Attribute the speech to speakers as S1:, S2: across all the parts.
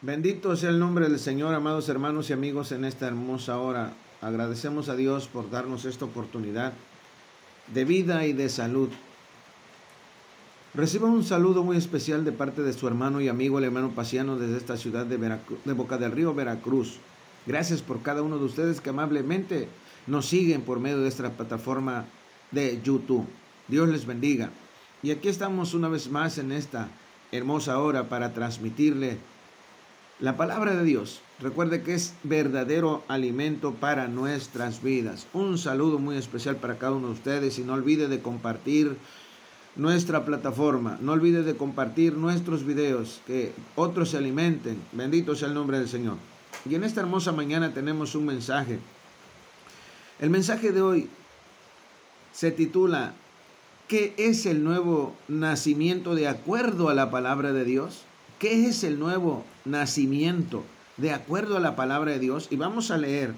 S1: Bendito sea el nombre del Señor, amados hermanos y amigos, en esta hermosa hora. Agradecemos a Dios por darnos esta oportunidad de vida y de salud. Reciba un saludo muy especial de parte de su hermano y amigo, el hermano Paciano, desde esta ciudad de Boca del Río, Veracruz. Gracias por cada uno de ustedes que amablemente nos siguen por medio de esta plataforma de YouTube. Dios les bendiga. Y aquí estamos una vez más en esta hermosa hora para transmitirle la palabra de Dios. Recuerde que es verdadero alimento para nuestras vidas. Un saludo muy especial para cada uno de ustedes y no olvide de compartir nuestra plataforma. No olvide de compartir nuestros videos, que otros se alimenten. Bendito sea el nombre del Señor. Y en esta hermosa mañana tenemos un mensaje. El mensaje de hoy se titula ¿qué es el nuevo nacimiento de acuerdo a la palabra de Dios? ¿Qué es el nuevo nacimiento de acuerdo a la palabra de Dios? Y vamos a leer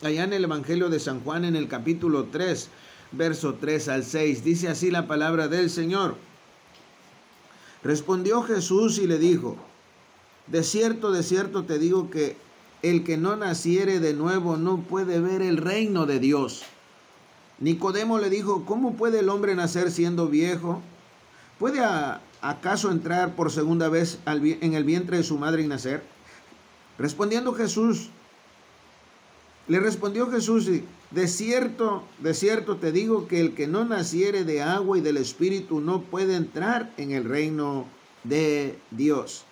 S1: allá en el Evangelio de San Juan, en el capítulo 3, verso 3 al 6. Dice así la palabra del Señor. Respondió Jesús y le dijo: de cierto te digo que el que no naciere de nuevo no puede ver el reino de Dios. Nicodemo le dijo: ¿cómo puede el hombre nacer siendo viejo? ¿Puede acaso entrar por segunda vez en el vientre de su madre y nacer? Le respondió Jesús, de cierto te digo que el que no naciere de agua y del Espíritu no puede entrar en el reino de Dios.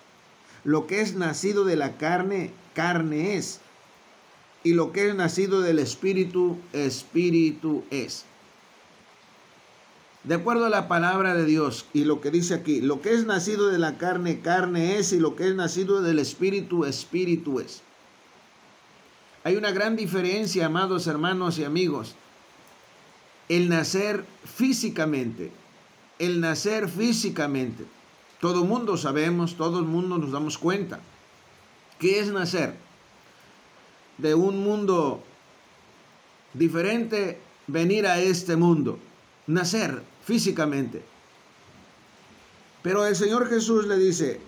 S1: Lo que es nacido de la carne, carne es. Y lo que es nacido del Espíritu, Espíritu es. De acuerdo a la palabra de Dios y lo que dice aquí, lo que es nacido de la carne, carne es, y lo que es nacido del Espíritu, Espíritu es. Hay una gran diferencia, amados hermanos y amigos. El nacer físicamente. Todo el mundo sabemos, todo el mundo nos damos cuenta. ¿Qué es nacer? De un mundo diferente, venir a este mundo. Nacer físicamente. Pero el Señor Jesús le dice: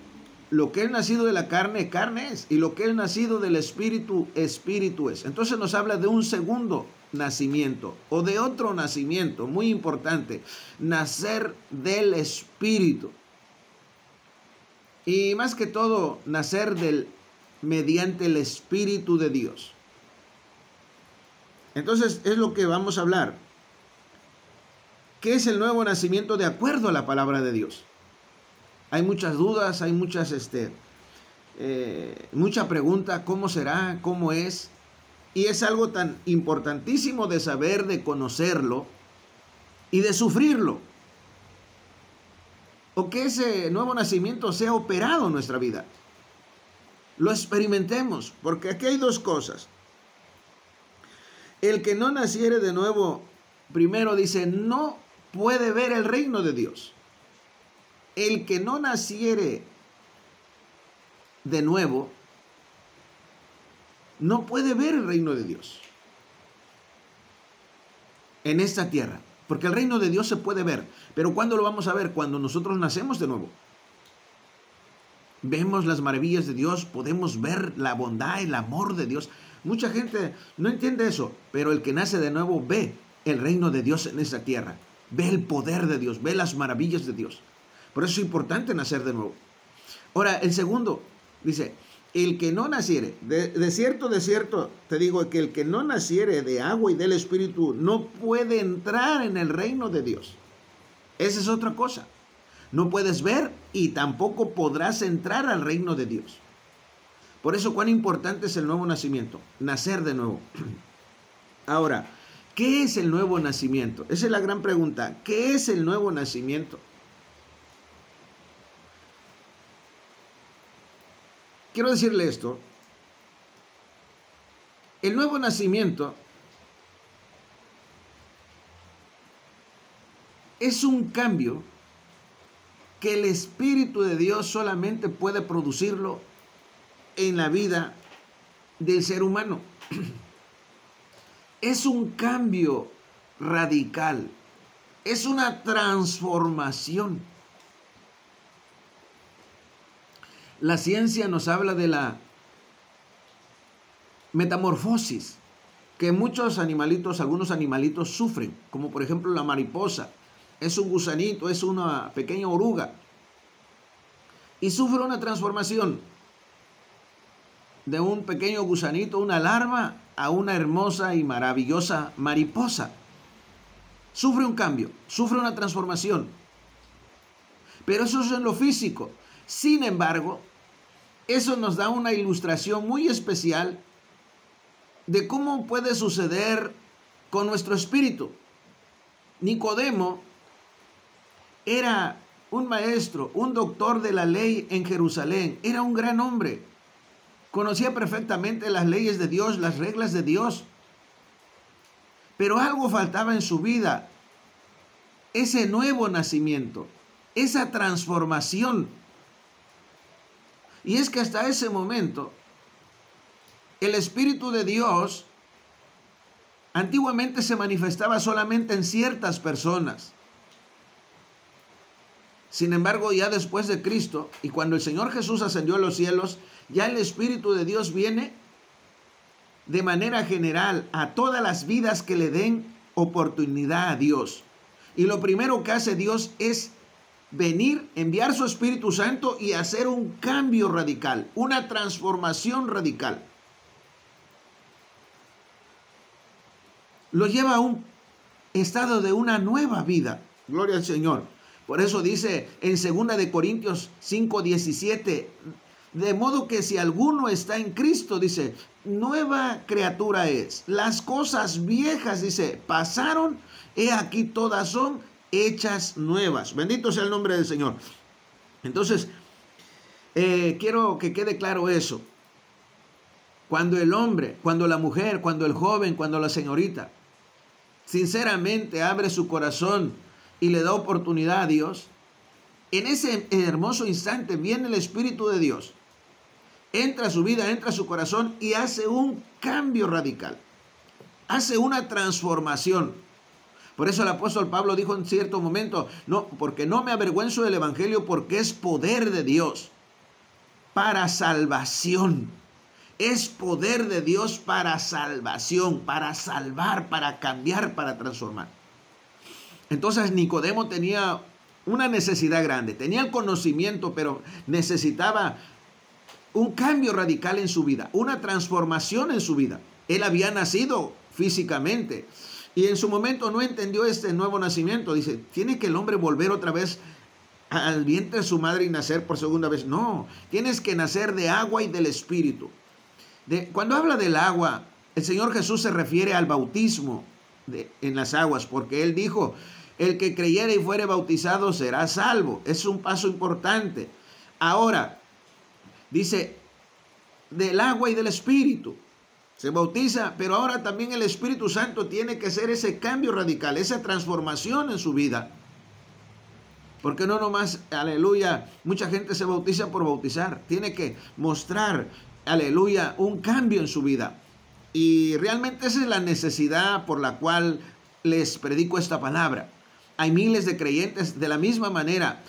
S1: lo que es nacido de la carne, carne es. Y lo que es nacido del Espíritu, Espíritu es. Entonces nos habla de un segundo nacimiento o de otro nacimiento muy importante. Nacer del Espíritu. Y más que todo, nacer mediante el Espíritu de Dios. Entonces es lo que vamos a hablar. ¿Qué es el nuevo nacimiento de acuerdo a la palabra de Dios? Hay muchas dudas, hay mucha pregunta, ¿cómo será? ¿Cómo es? Y es algo tan importantísimo de saber, de conocerlo y de sufrirlo. O que ese nuevo nacimiento sea operado en nuestra vida. Lo experimentemos, porque aquí hay dos cosas. El que no naciere de nuevo, primero dice, no puede ver el reino de Dios. El que no naciere de nuevo no puede ver el reino de Dios en esta tierra, porque el reino de Dios se puede ver. Pero ¿cuándo lo vamos a ver? Cuando nosotros nacemos de nuevo. Vemos las maravillas de Dios, podemos ver la bondad, el amor de Dios. Mucha gente no entiende eso, pero el que nace de nuevo ve el reino de Dios en esta tierra, ve el poder de Dios, ve las maravillas de Dios. Por eso es importante nacer de nuevo. Ahora, el segundo dice, el que no naciere, de cierto te digo que el que no naciere de agua y del Espíritu no puede entrar en el reino de Dios. Esa es otra cosa. No puedes ver y tampoco podrás entrar al reino de Dios. Por eso, cuán importante es el nuevo nacimiento, nacer de nuevo. Ahora, ¿qué es el nuevo nacimiento? Esa es la gran pregunta. ¿Qué es el nuevo nacimiento? Quiero decirle esto. El nuevo nacimiento es un cambio que el Espíritu de Dios solamente puede producirlo en la vida del ser humano. Es un cambio radical, es una transformación. La ciencia nos habla de la metamorfosis que muchos animalitos, algunos animalitos sufren, como por ejemplo la mariposa. Es un gusanito, es una pequeña oruga y sufre una transformación de un pequeño gusanito, una larva, a una hermosa y maravillosa mariposa. Sufre un cambio, sufre una transformación. Pero eso es en lo físico. Sin embargo, eso nos da una ilustración muy especial de cómo puede suceder con nuestro espíritu. Nicodemo era un maestro, un doctor de la ley en Jerusalén. Era un gran hombre. Conocía perfectamente las leyes de Dios, las reglas de Dios. Pero algo faltaba en su vida. Ese nuevo nacimiento, esa transformación. Y es que hasta ese momento, el Espíritu de Dios antiguamente se manifestaba solamente en ciertas personas. Sin embargo, ya después de Cristo, y cuando el Señor Jesús ascendió a los cielos, ya el Espíritu de Dios viene de manera general a todas las vidas que le den oportunidad a Dios. Y lo primero que hace Dios es venir, enviar su Espíritu Santo y hacer un cambio radical, una transformación radical. Lo lleva a un estado de una nueva vida. Gloria al Señor. Por eso dice en 2 Corintios 5:17, de modo que si alguno está en Cristo, dice, nueva criatura es. Las cosas viejas, dice, pasaron, he aquí todas son hechas nuevas. Bendito sea el nombre del Señor. Entonces, quiero que quede claro eso. Cuando el hombre, cuando la mujer, cuando el joven, cuando la señorita, sinceramente abre su corazón y le da oportunidad a Dios, en ese hermoso instante viene el Espíritu de Dios, entra a su vida, entra a su corazón y hace un cambio radical, hace una transformación. Por eso el apóstol Pablo dijo en cierto momento, no, porque no me avergüenzo del evangelio, porque es poder de Dios para salvación. Es poder de Dios para salvación, para salvar, para cambiar, para transformar. Entonces Nicodemo tenía una necesidad grande, tenía el conocimiento, pero necesitaba un cambio radical en su vida, una transformación en su vida. Él había nacido físicamente y en su momento no entendió este nuevo nacimiento. Dice, ¿tiene que el hombre volver otra vez al vientre de su madre y nacer por segunda vez? No, tienes que nacer de agua y del Espíritu. Cuando habla del agua, el Señor Jesús se refiere al bautismo en las aguas, porque Él dijo, el que creyere y fuere bautizado será salvo. Es un paso importante. Ahora, dice, del agua y del Espíritu. Se bautiza, pero ahora también el Espíritu Santo tiene que hacer ese cambio radical, esa transformación en su vida. Porque no nomás, aleluya, mucha gente se bautiza por bautizar. Tiene que mostrar, aleluya, un cambio en su vida. Y realmente esa es la necesidad por la cual les predico esta palabra. Hay miles de creyentes de la misma manera,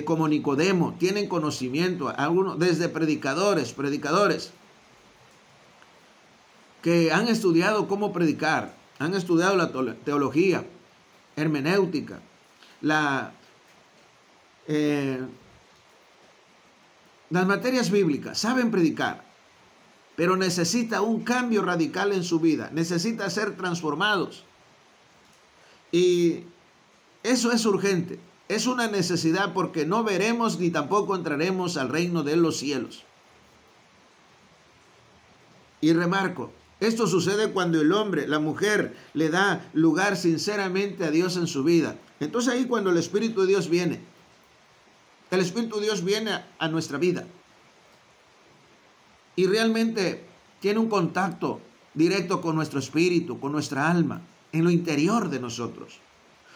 S1: como Nicodemo, tienen conocimiento, algunos desde predicadores, que han estudiado cómo predicar, han estudiado la teología, hermenéutica, las materias bíblicas, saben predicar, pero necesita un cambio radical en su vida, necesita ser transformados. Y eso es urgente, es una necesidad porque no veremos ni tampoco entraremos al reino de los cielos. Y remarco, esto sucede cuando el hombre, la mujer, le da lugar sinceramente a Dios en su vida. Entonces ahí cuando el Espíritu de Dios viene, el Espíritu de Dios viene a nuestra vida y realmente tiene un contacto directo con nuestro espíritu, con nuestra alma, en lo interior de nosotros.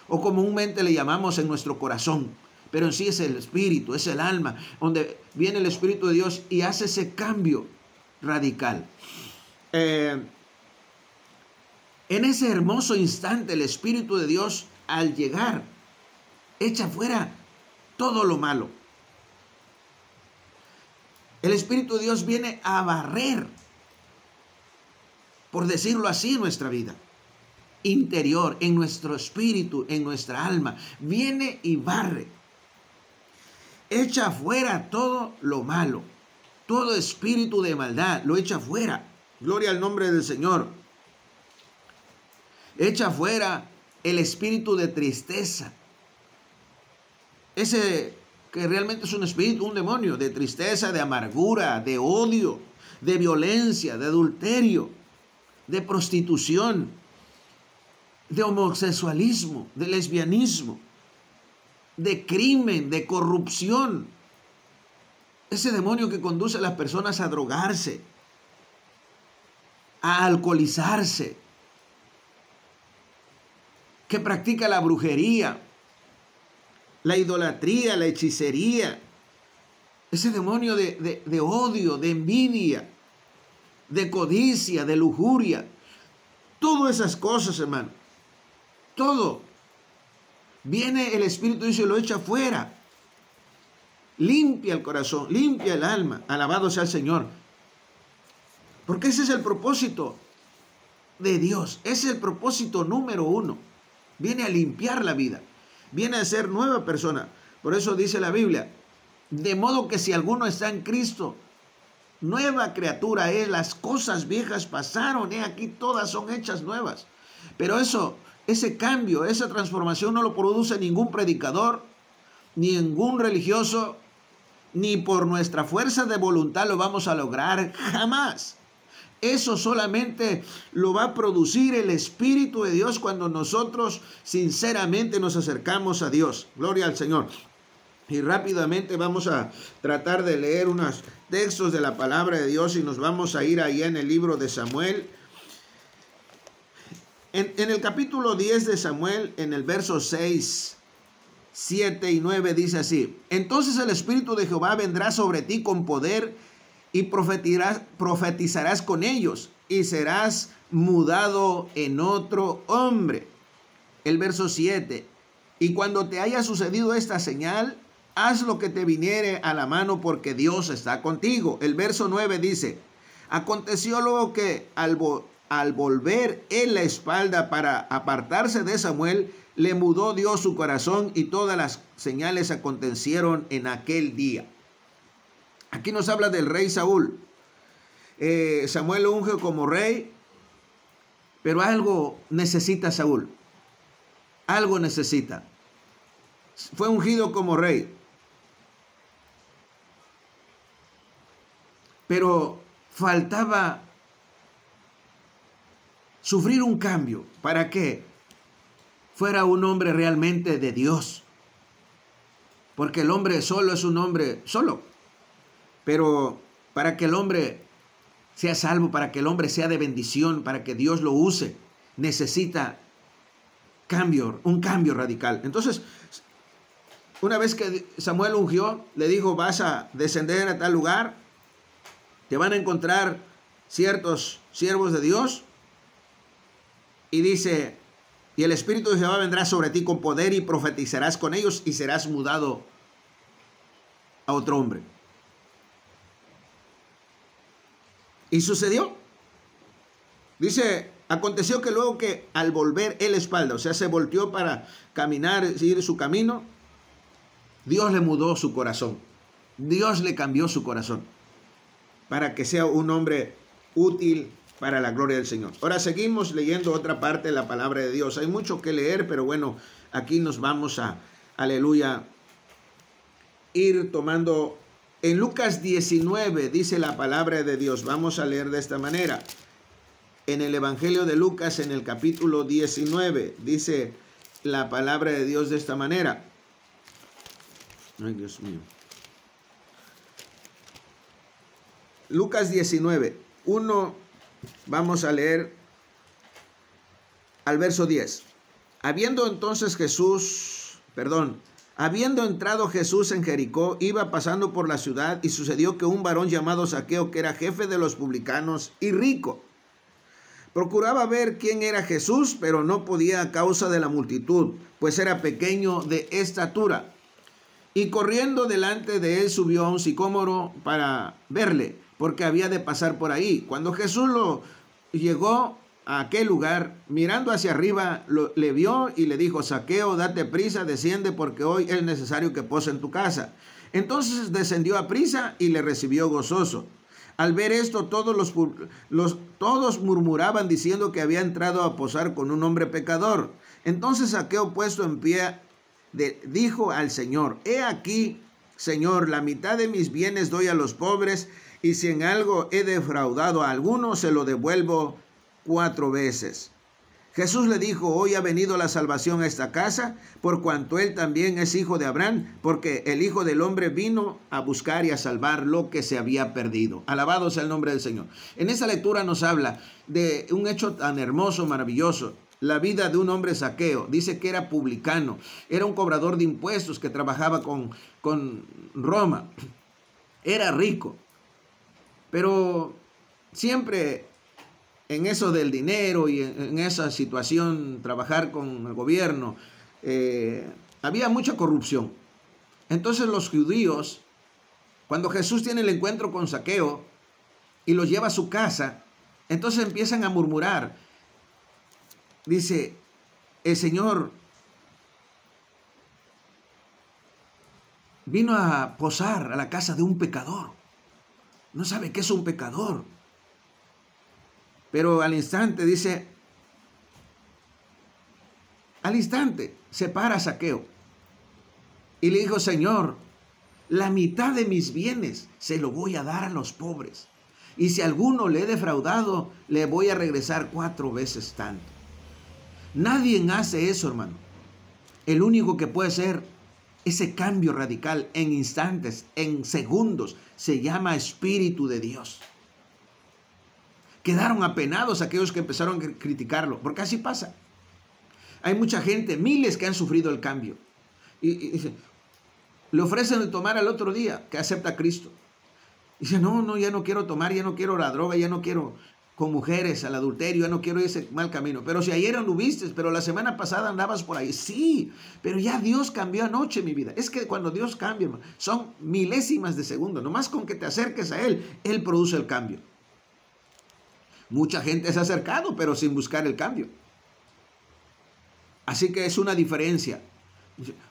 S1: O comúnmente le llamamos en nuestro corazón, pero en sí es el espíritu, es el alma, donde viene el Espíritu de Dios y hace ese cambio radical. En ese hermoso instante el Espíritu de Dios, al llegar, echa fuera todo lo malo. El Espíritu de Dios viene a barrer, por decirlo así, nuestra vida interior, en nuestro espíritu, en nuestra alma. Viene y barre. Echa fuera todo lo malo, todo espíritu de maldad, lo echa fuera. Gloria al nombre del Señor. Echa fuera el espíritu de tristeza. Ese que realmente es un espíritu, un demonio, de tristeza, de amargura, de odio, de violencia, de adulterio, de prostitución, de homosexualismo, de lesbianismo, de crimen, de corrupción. Ese demonio que conduce a las personas a drogarse, a alcoholizarse, que practica la brujería, la idolatría, la hechicería. Ese demonio de odio, de envidia, de codicia, de lujuria. Todas esas cosas, hermano. Todo. Viene el Espíritu y se lo echa fuera. Limpia el corazón, limpia el alma. Alabado sea el Señor. Porque ese es el propósito de Dios. Ese es el propósito número 1. Viene a limpiar la vida. Viene a ser nueva persona. Por eso dice la Biblia, de modo que si alguno está en Cristo, nueva criatura es, las cosas viejas pasaron, aquí todas son hechas nuevas. Pero ese cambio, esa transformación no lo produce ningún predicador, ni ningún religioso, ni por nuestra fuerza de voluntad lo vamos a lograr, jamás. Eso solamente lo va a producir el Espíritu de Dios cuando nosotros sinceramente nos acercamos a Dios. Gloria al Señor. Y rápidamente vamos a tratar de leer unos textos de la palabra de Dios y nos vamos a ir allá en el libro de Samuel. En el capítulo 10 de Samuel, en el verso 6, 7 y 9 dice así: entonces el Espíritu de Jehová vendrá sobre ti con poder y profetizarás con ellos y serás mudado en otro hombre. El verso 7: y cuando te haya sucedido esta señal, haz lo que te viniere a la mano, porque Dios está contigo. El verso 9 dice: aconteció luego que al volver él la espalda para apartarse de Samuel, le mudó Dios su corazón, y todas las señales acontecieron en aquel día. Aquí nos habla del rey Saúl. Samuel lo unge como rey, pero algo necesita Saúl. Algo necesita. Fue ungido como rey, pero faltaba sufrir un cambio para que fuera un hombre realmente de Dios. Porque el hombre solo es un hombre solo. Pero para que el hombre sea salvo, para que el hombre sea de bendición, para que Dios lo use, necesita cambio, un cambio radical. Entonces, una vez que Samuel ungió, le dijo: vas a descender a tal lugar, te van a encontrar ciertos siervos de Dios. Y dice: y el Espíritu de Jehová vendrá sobre ti con poder y profetizarás con ellos y serás mudado a otro hombre. Y sucedió. Dice: aconteció que luego que al volver él la espalda, o sea, se volteó para caminar, seguir su camino, Dios le mudó su corazón. Dios le cambió su corazón para que sea un hombre útil para la gloria del Señor. Ahora seguimos leyendo otra parte de la palabra de Dios. Hay mucho que leer, pero bueno, aquí nos vamos a, aleluya, ir tomando. En Lucas 19 dice la palabra de Dios. Vamos a leer de esta manera. En el Evangelio de Lucas, en el capítulo 19, dice la palabra de Dios de esta manera. Ay, Dios mío. Lucas 19, vamos a leer al verso 10. Habiendo entrado Jesús en Jericó, iba pasando por la ciudad, y sucedió que un varón llamado Zaqueo, que era jefe de los publicanos y rico, procuraba ver quién era Jesús, pero no podía a causa de la multitud, pues era pequeño de estatura. Y corriendo delante de él subió a un sicómoro para verle, porque había de pasar por ahí. Cuando Jesús llegó a aquel lugar, mirando hacia arriba, le vio y le dijo: Zaqueo, date prisa, desciende, porque hoy es necesario que pose en tu casa. Entonces descendió a prisa y le recibió gozoso. Al ver esto, todos murmuraban diciendo que había entrado a posar con un hombre pecador. Entonces Zaqueo, puesto en pie, dijo al Señor: He aquí, Señor, la mitad de mis bienes doy a los pobres, y si en algo he defraudado a alguno, se lo devuelvo 4 veces. Jesús le dijo: Hoy ha venido la salvación a esta casa, por cuanto él también es hijo de Abraham, porque el Hijo del Hombre vino a buscar y a salvar lo que se había perdido. Alabado sea el nombre del Señor. En esta lectura nos habla de un hecho tan hermoso, maravilloso. La vida de un hombre, Zaqueo. Dice que era publicano, era un cobrador de impuestos que trabajaba con Roma. Era rico, pero siempre en eso del dinero y en esa situación, trabajar con el gobierno, había mucha corrupción. Entonces los judíos, cuando Jesús tiene el encuentro con Zaqueo y los lleva a su casa, entonces empiezan a murmurar. Dice: el Señor vino a posar a la casa de un pecador. No sabe qué es un pecador. Pero al instante, dice, al instante se para Zaqueo y le dijo: Señor, la mitad de mis bienes se lo voy a dar a los pobres. Y si a alguno le he defraudado, le voy a regresar 4 veces tanto. Nadie hace eso, hermano. El único que puede hacer ese cambio radical en instantes, en segundos, se llama Espíritu de Dios. Quedaron apenados aquellos que empezaron a criticarlo, porque así pasa. Hay mucha gente, miles, que han sufrido el cambio. Y le ofrecen de tomar al otro día, que acepta a Cristo. Dice: no, ya no quiero tomar, ya no quiero la droga, ya no quiero con mujeres, al adulterio, ya no quiero ese mal camino. Pero si ayer anduviste, pero la semana pasada andabas por ahí. Sí, pero ya Dios cambió anoche mi vida. Es que cuando Dios cambia, son milésimas de segundo. Nomás con que te acerques a Él, Él produce el cambio. Mucha gente se ha acercado, pero sin buscar el cambio. Así que es una diferencia.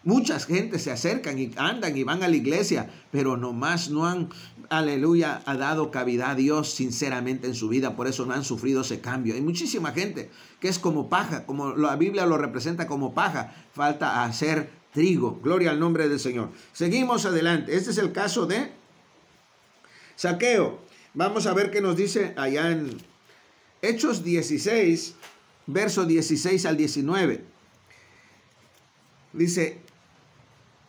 S1: Muchas gentes se acercan y andan y van a la iglesia, pero nomás no han, aleluya, ha dado cavidad a Dios sinceramente en su vida. Por eso no han sufrido ese cambio. Hay muchísima gente que es como paja, como la Biblia lo representa como paja. Falta hacer trigo. Gloria al nombre del Señor. Seguimos adelante. Este es el caso de Zaqueo. Vamos a ver qué nos dice allá en Hechos 16, verso 16 al 19. Dice: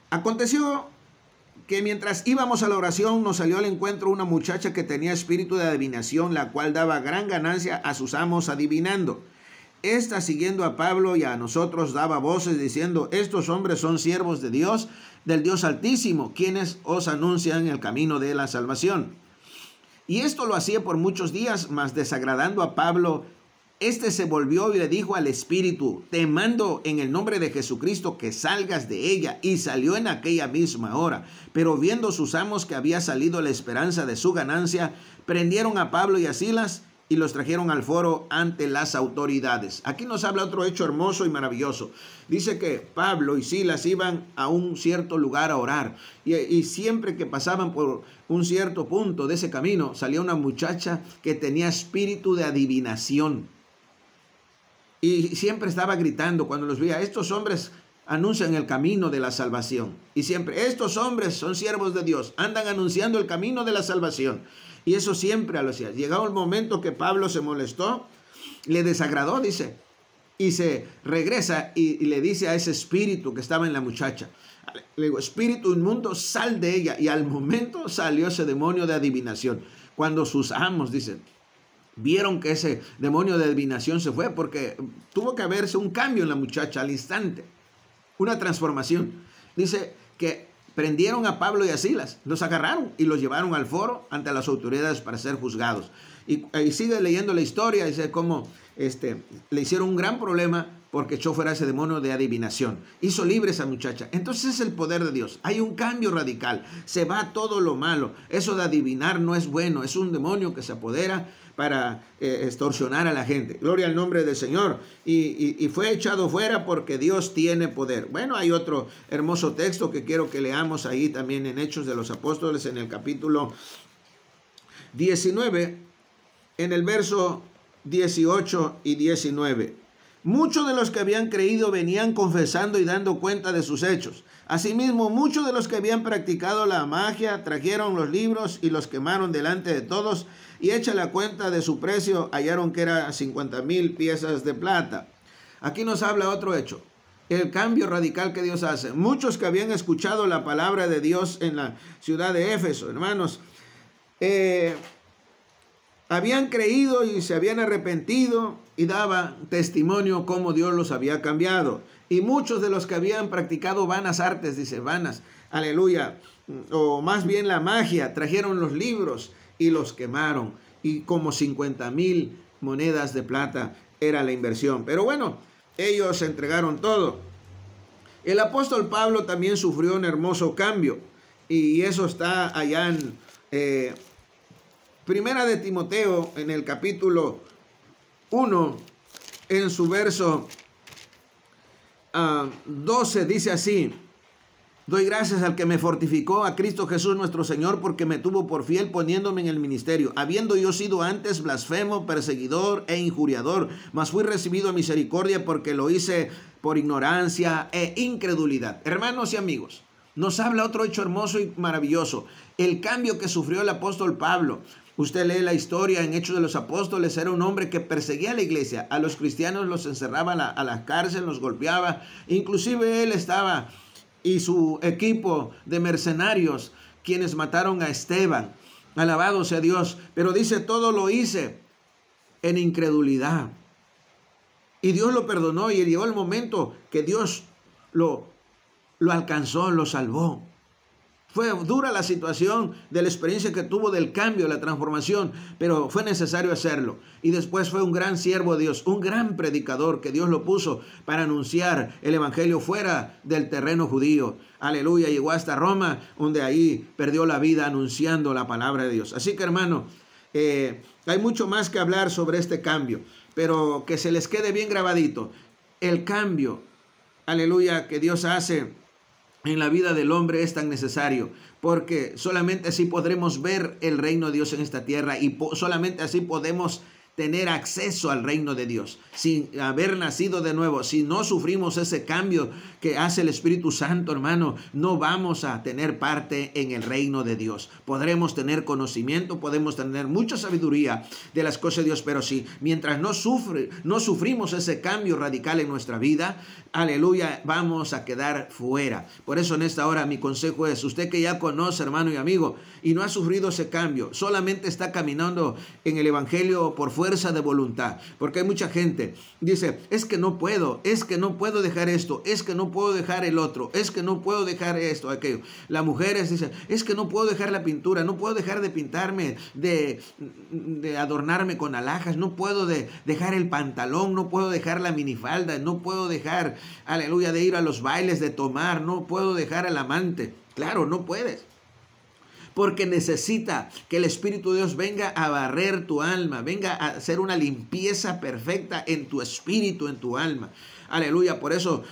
S1: aconteció que mientras íbamos a la oración, nos salió al encuentro una muchacha que tenía espíritu de adivinación, la cual daba gran ganancia a sus amos adivinando. Esta, siguiendo a Pablo y a nosotros, daba voces diciendo: estos hombres son siervos de Dios, del Dios Altísimo, quienes os anuncian el camino de la salvación. Y esto lo hacía por muchos días, mas desagradando a Pablo, este se volvió y le dijo al espíritu: te mando en el nombre de Jesucristo que salgas de ella. Y salió en aquella misma hora. Pero viendo sus amos que había salido la esperanza de su ganancia, prendieron a Pablo y a Silas y los trajeron al foro ante las autoridades. Aquí nos habla otro hecho hermoso y maravilloso. Dice que Pablo y Silas iban a un cierto lugar a orar. Y siempre que pasaban por un cierto punto de ese camino, salía una muchacha que tenía espíritu de adivinación. Y siempre estaba gritando cuando los veía: estos hombres anuncian el camino de la salvación. Y siempre: estos hombres son siervos de Dios, andan anunciando el camino de la salvación. Y eso siempre lo hacía. Llegaba un momento que Pablo se molestó, le desagradó, dice, y se regresa y le dice a ese espíritu que estaba en la muchacha, le digo: espíritu inmundo, sal de ella. Y al momento salió ese demonio de adivinación. Cuando sus amos, dicen, vieron que ese demonio de adivinación se fue, porque tuvo que haberse un cambio en la muchacha al instante, una transformación. Dice que prendieron a Pablo y a Silas, los agarraron y los llevaron al foro ante las autoridades para ser juzgados. Y sigue leyendo la historia, dice cómo le hicieron un gran problema porque echó fuera ese demonio de adivinación. Hizo libre esa muchacha. Entonces es el poder de Dios. Hay un cambio radical. Se va todo lo malo. Eso de adivinar no es bueno. Es un demonio que se apodera para extorsionar a la gente. Gloria al nombre del Señor. Y fue echado fuera porque Dios tiene poder. Bueno, hay otro hermoso texto que quiero que leamos ahí también en Hechos de los Apóstoles, en el capítulo 19, en el verso 18 y 19. Muchos de los que habían creído venían confesando y dando cuenta de sus hechos. Asimismo, muchos de los que habían practicado la magia trajeron los libros y los quemaron delante de todos, y hecha la cuenta de su precio, hallaron que era 50,000 piezas de plata. Aquí nos habla otro hecho, el cambio radical que Dios hace. Muchos que habían escuchado la palabra de Dios en la ciudad de Éfeso, hermanos, habían creído y se habían arrepentido y daba testimonio cómo Dios los había cambiado. Y muchos de los que habían practicado vanas artes, dice vanas, aleluya, o más bien la magia, trajeron los libros y los quemaron. Y como 50,000 monedas de plata era la inversión. Pero bueno, ellos entregaron todo. El apóstol Pablo también sufrió un hermoso cambio. Y eso está allá en Primera de Timoteo, en el capítulo 1, en su verso 12, dice así: doy gracias al que me fortificó, a Cristo Jesús nuestro Señor, porque me tuvo por fiel poniéndome en el ministerio, habiendo yo sido antes blasfemo, perseguidor e injuriador, mas fui recibido a misericordia porque lo hice por ignorancia e incredulidad. Hermanos y amigos, nos habla otro hecho hermoso y maravilloso, el cambio que sufrió el apóstol Pablo. Usted lee la historia en Hechos de los Apóstoles. Era un hombre que perseguía a la iglesia, a los cristianos los encerraba a la cárcel, los golpeaba. Inclusive él estaba y su equipo de mercenarios, quienes mataron a Esteban. Alabado sea Dios. Pero dice, todo lo hice en incredulidad. Y Dios lo perdonó, y llegó el momento que Dios lo alcanzó, lo salvó. Fue dura la situación de la experiencia que tuvo, del cambio, la transformación, pero fue necesario hacerlo. Y después fue un gran siervo de Dios, un gran predicador que Dios lo puso para anunciar el evangelio fuera del terreno judío. Aleluya, llegó hasta Roma, donde ahí perdió la vida anunciando la palabra de Dios. Así que, hermano, hay mucho más que hablar sobre este cambio, pero que se les quede bien grabadito. El cambio, aleluya, que Dios hace en la vida del hombre es tan necesario, porque solamente así podremos ver el reino de Dios en esta tierra, y solamente así podemos tener acceso al reino de Dios, sin haber nacido de nuevo. Si no sufrimos ese cambio que hace el Espíritu Santo, hermano, no vamos a tener parte en el reino de Dios. Podremos tener conocimiento, podemos tener mucha sabiduría de las cosas de Dios, pero si mientras no sufrimos ese cambio radical en nuestra vida, aleluya, vamos a quedar fuera. Por eso en esta hora mi consejo es, usted que ya conoce, hermano y amigo, y no ha sufrido ese cambio, solamente está caminando en el evangelio por fuerza de voluntad, porque hay mucha gente dice, es que no puedo dejar esto, es que no puedo dejar el otro, es que no puedo dejar esto, aquello. Las mujeres dicen, es que no puedo dejar la pintura, no puedo dejar de pintarme, de adornarme con alhajas, no puedo dejar el pantalón, no puedo dejar la minifalda, no puedo dejar, aleluya, de ir a los bailes, de tomar, no puedo dejar al amante. Claro, no puedes, porque necesita que el Espíritu de Dios venga a barrer tu alma, venga a hacer una limpieza perfecta en tu espíritu, en tu alma. Aleluya, por eso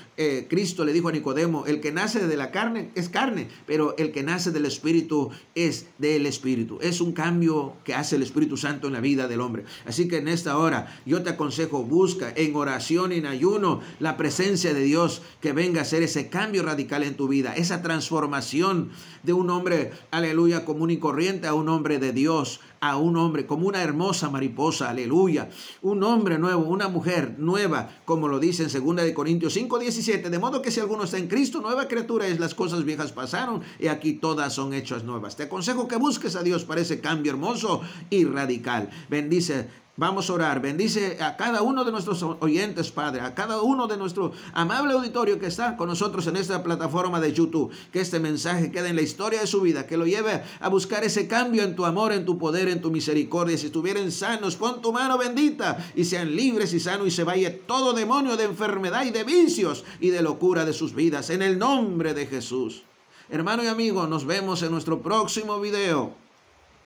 S1: Cristo le dijo a Nicodemo, el que nace de la carne es carne, pero el que nace del Espíritu es del Espíritu. Es un cambio que hace el Espíritu Santo en la vida del hombre. Así que en esta hora yo te aconsejo, busca en oración y en ayuno la presencia de Dios, que venga a hacer ese cambio radical en tu vida, esa transformación de un hombre, aleluya, común y corriente, a un hombre de Dios, a un hombre como una hermosa mariposa, aleluya, un hombre nuevo, una mujer nueva, como lo dice en 2 de Corintios 5:17, de modo que si alguno está en Cristo, nueva criatura es, las cosas viejas pasaron y aquí todas son hechas nuevas. Te aconsejo que busques a Dios para ese cambio hermoso y radical. Bendice Vamos a orar. Bendice a cada uno de nuestros oyentes, Padre, a cada uno de nuestro amable auditorio que está con nosotros en esta plataforma de YouTube. Que este mensaje quede en la historia de su vida, que lo lleve a buscar ese cambio en tu amor, en tu poder, en tu misericordia. Si estuvieran sanos, pon tu mano bendita y sean libres y sanos y se vaya todo demonio de enfermedad y de vicios y de locura de sus vidas. En el nombre de Jesús. Hermano y amigo, nos vemos en nuestro próximo video.